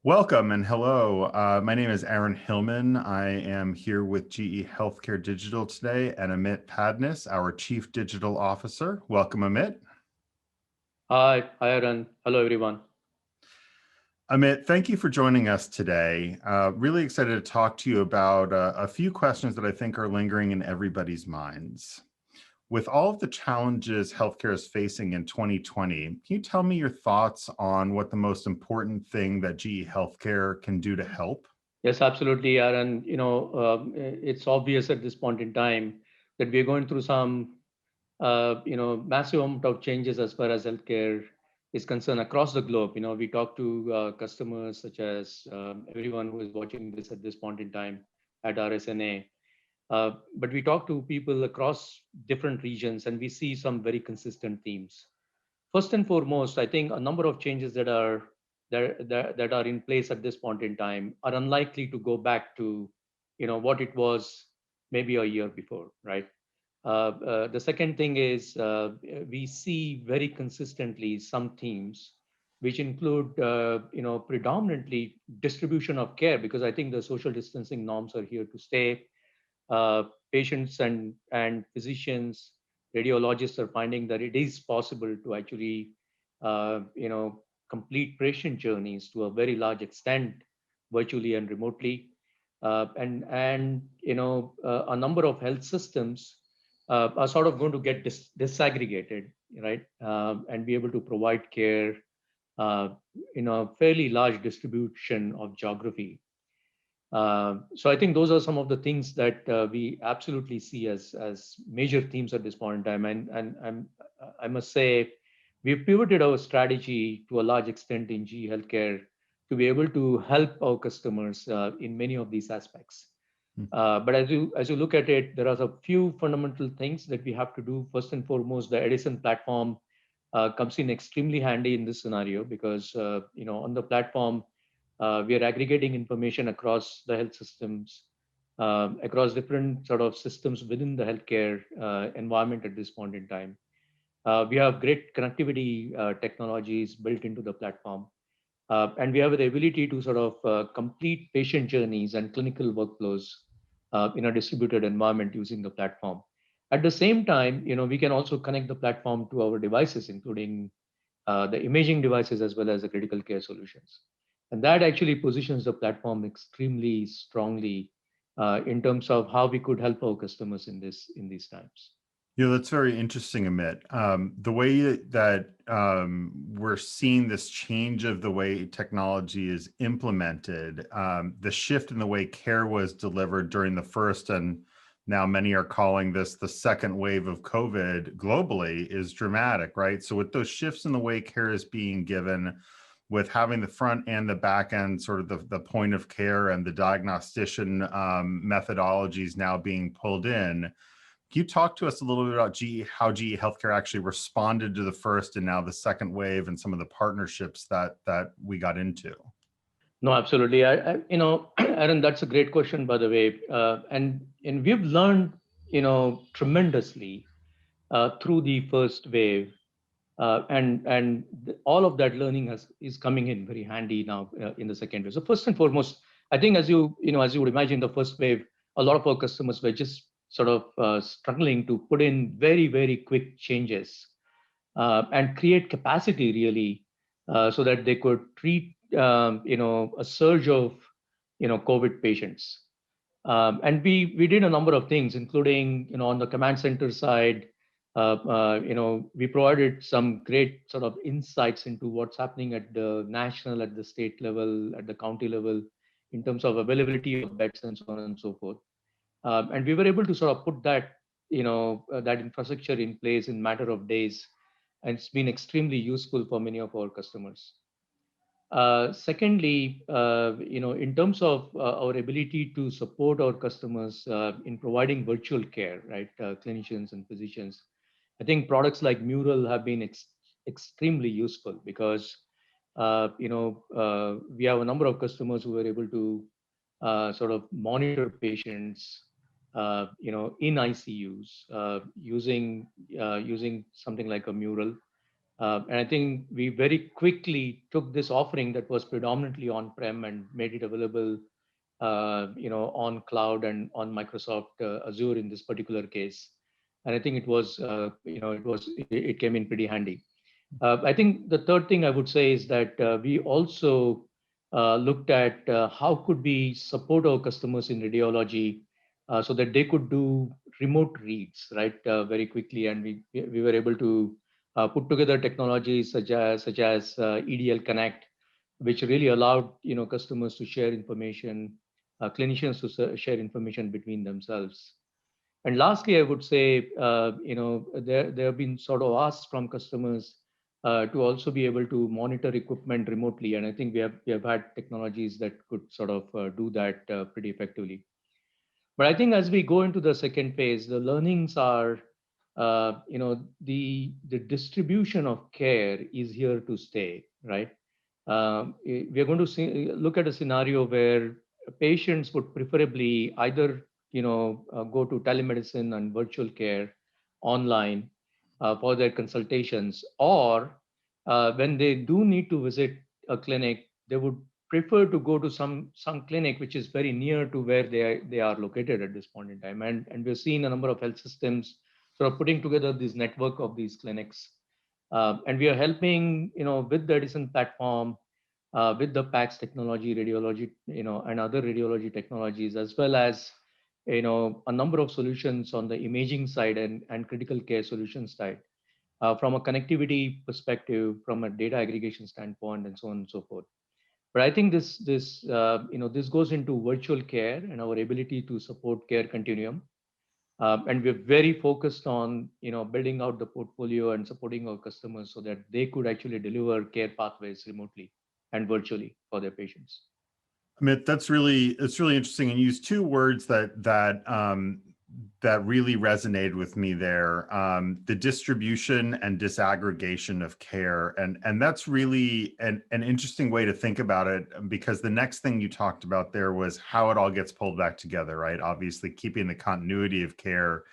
Welcome and hello. My name is Aaron Hillman. I am here with GE Healthcare Digital today and Amit Padnis, our Chief Digital Officer. Welcome, Amit. Hi, Aaron. Hello, everyone. Amit, thank you for joining us today. Really excited to talk to you about a few questions that I think are lingering in everybody's minds. With all of the challenges healthcare is facing in 2020, can you tell me your thoughts on what the most important thing that GE Healthcare can do to help? Yes, absolutely, Aaron. It's obvious at this point in time that we're going through some, massive amount of changes as far as healthcare is concerned across the globe. We talk to customers such as everyone who is watching this at this point in time at RSNA. But we talk to people across different regions, and we see some very consistent themes. First and foremost, I think a number of changes that are in place at this point in time are unlikely to go back to, what it was maybe a year before, right? The second thing is we see very consistently some themes which include, predominantly distribution of care, because I think the social distancing norms are here to stay. Patients and physicians, radiologists are finding that it is possible to actually, complete patient journeys to a very large extent virtually and remotely. A number of health systems are sort of going to get disaggregated, right? And be able to provide care uh, in a fairly large distribution of geography. So I think those are some of the things that we absolutely see as major themes at this point in time. I must say, we've pivoted our strategy to a large extent in GE Healthcare to be able to help our customers in many of these aspects. But as you look at it, there are a few fundamental things that we have to do. First and foremost, the Edison platform comes in extremely handy in this scenario because on the platform we are aggregating information across the health systems, across different sort of systems within the healthcare environment at this point in time. We have great connectivity technologies built into the platform. And we have the ability to sort of complete patient journeys and clinical workflows in a distributed environment using the platform. At the same time, we can also connect the platform to our devices, including the imaging devices as well as the critical care solutions. And that actually positions the platform extremely strongly in terms of how we could help our customers in these times. Yeah, that's very interesting, Amit. The way that we're seeing this change of the way technology is implemented, the shift in the way care was delivered during the first, and now many are calling this the second wave of COVID globally, is dramatic, right? So with those shifts in the way care is being given, with having the front and the back end, sort of the point of care and the diagnostician methodologies now being pulled in, can you talk to us a little bit about how GE Healthcare actually responded to the first and now the second wave and some of the partnerships that we got into? No, absolutely. Aaron, that's a great question, by the way. And we've learned, tremendously through the first wave, and all of that learning is coming in very handy now in the second wave. So first and foremost, I think as you would imagine, the first wave, a lot of our customers were just sort of struggling to put in very, very quick changes and create capacity really so that they could treat a surge of COVID patients. And we did a number of things, including on the command center side. We provided some great sort of insights into what's happening at the national, at the state level, at the county level, in terms of availability of beds and so on and so forth. And we were able to sort of put that infrastructure in place in matter of days, and it's been extremely useful for many of our customers. Secondly, in terms of our ability to support our customers in providing virtual care, right, clinicians and physicians, I think products like Mural have been extremely useful because, we have a number of customers who were able to sort of monitor patients, in ICUs using something like a Mural. And I think we very quickly took this offering that was predominantly on-prem and made it available, on cloud and on Microsoft Azure in this particular case. And I think it came in pretty handy. I think the third thing I would say is that we also looked at how could we support our customers in radiology so that they could do remote reads, right, very quickly, and we were able to put together technologies such as EDL Connect, which really allowed customers to share information, clinicians to share information between themselves. And lastly, I would say, there have been sort of asks from customers to also be able to monitor equipment remotely, and I think we have had technologies that could sort of do that pretty effectively. But I think as we go into the second phase, the learnings are, the distribution of care is here to stay, right? We are going to look at a scenario where patients would preferably either, go to telemedicine and virtual care online for their consultations, or when they do need to visit a clinic, they would prefer to go to some clinic which is very near to where they are located at this point in time. And we're seeing a number of health systems sort of putting together this network of these clinics. And we are helping, with the Edison platform, with the PACS technology, radiology, and other radiology technologies, as well as, a number of solutions on the imaging side and critical care solution side, from a connectivity perspective, from a data aggregation standpoint, and so on and so forth. But I think this goes into virtual care and our ability to support care continuum. And we're very focused on, building out the portfolio and supporting our customers so that they could actually deliver care pathways remotely and virtually for their patients. Amit, it's really interesting, and you use two words that really resonated with me there: the distribution and disaggregation of care, and that's really an interesting way to think about it, because the next thing you talked about there was how it all gets pulled back together, right? Obviously, keeping the continuity of care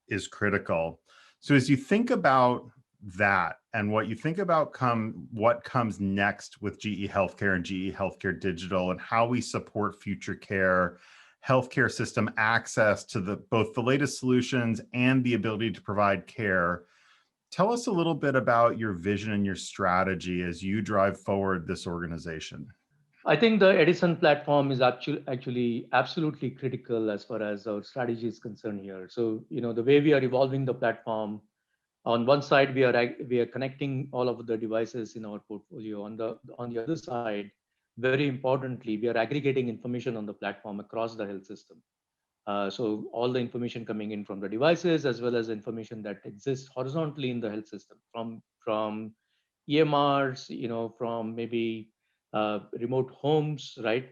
is critical. So as you think about that and what you think about what comes next with GE Healthcare and GE Healthcare Digital, and how we support future care, healthcare system access to both the latest solutions and the ability to provide care, tell us a little bit about your vision and your strategy as you drive forward this organization. I think the Edison platform is actually absolutely critical as far as our strategy is concerned here. So, the way we are evolving the platform, on one side, we are connecting all of the devices in our portfolio. On the other side, very importantly, we are aggregating information on the platform across the health system. So all the information coming in from the devices, as well as information that exists horizontally in the health system, from EMRs, from maybe remote homes, right?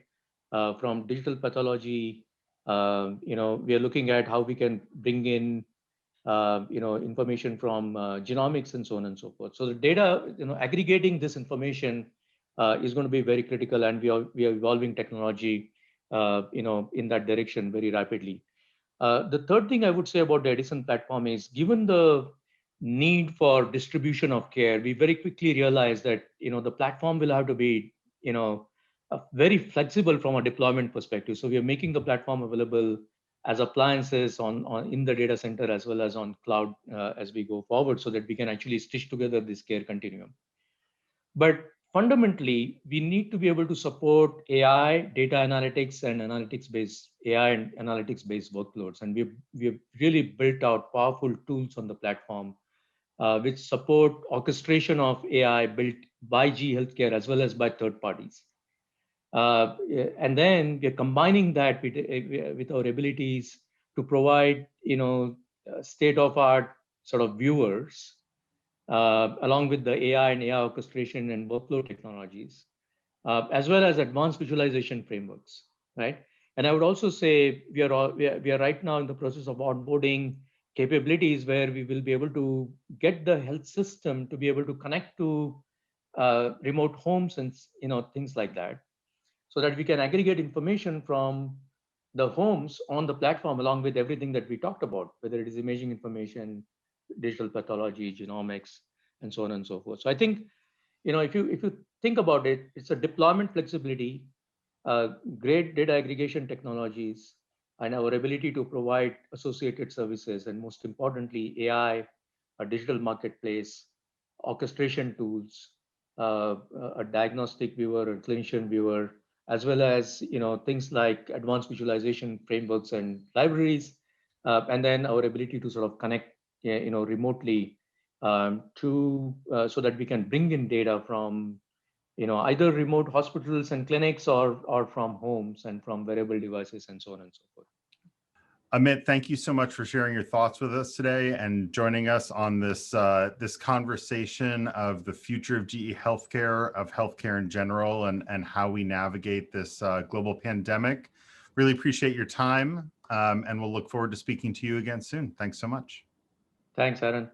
From digital pathology, we are looking at how we can bring in information from genomics and so on and so forth. So the data, aggregating this information is going to be very critical, and we are evolving technology, in that direction very rapidly. The third thing I would say about the Edison platform is, given the need for distribution of care, we very quickly realized that the platform will have to be very flexible from a deployment perspective. So we are making the platform available as appliances on in the data center as well as on cloud as we go forward, so that we can actually stitch together this care continuum. But fundamentally, we need to be able to support AI, data analytics, and analytics-based workloads. And we've really built out powerful tools on the platform, which support orchestration of AI built by GE Healthcare as well as by third parties. And then we're combining that with our abilities to provide, state-of-art sort of viewers, along with the AI and AI orchestration and workflow technologies, as well as advanced visualization frameworks, right? And I would also say we are right now in the process of onboarding capabilities where we will be able to get the health system to be able to connect to remote homes and things like that, so that we can aggregate information from the homes on the platform along with everything that we talked about, whether it is imaging information, digital pathology, genomics, and so on and so forth. So I think, if you think about it, it's a deployment flexibility, great data aggregation technologies, and our ability to provide associated services, and most importantly, AI, a digital marketplace, orchestration tools, a diagnostic viewer, a clinician viewer, as well as things like advanced visualization frameworks and libraries, and then our ability to sort of connect, remotely, to so that we can bring in data from either remote hospitals and clinics, or from homes and from wearable devices and so on and so forth. Amit, thank you so much for sharing your thoughts with us today and joining us on this conversation of the future of GE Healthcare, of healthcare in general, and how we navigate this global pandemic. Really appreciate your time, and we'll look forward to speaking to you again soon. Thanks so much. Thanks, Aaron.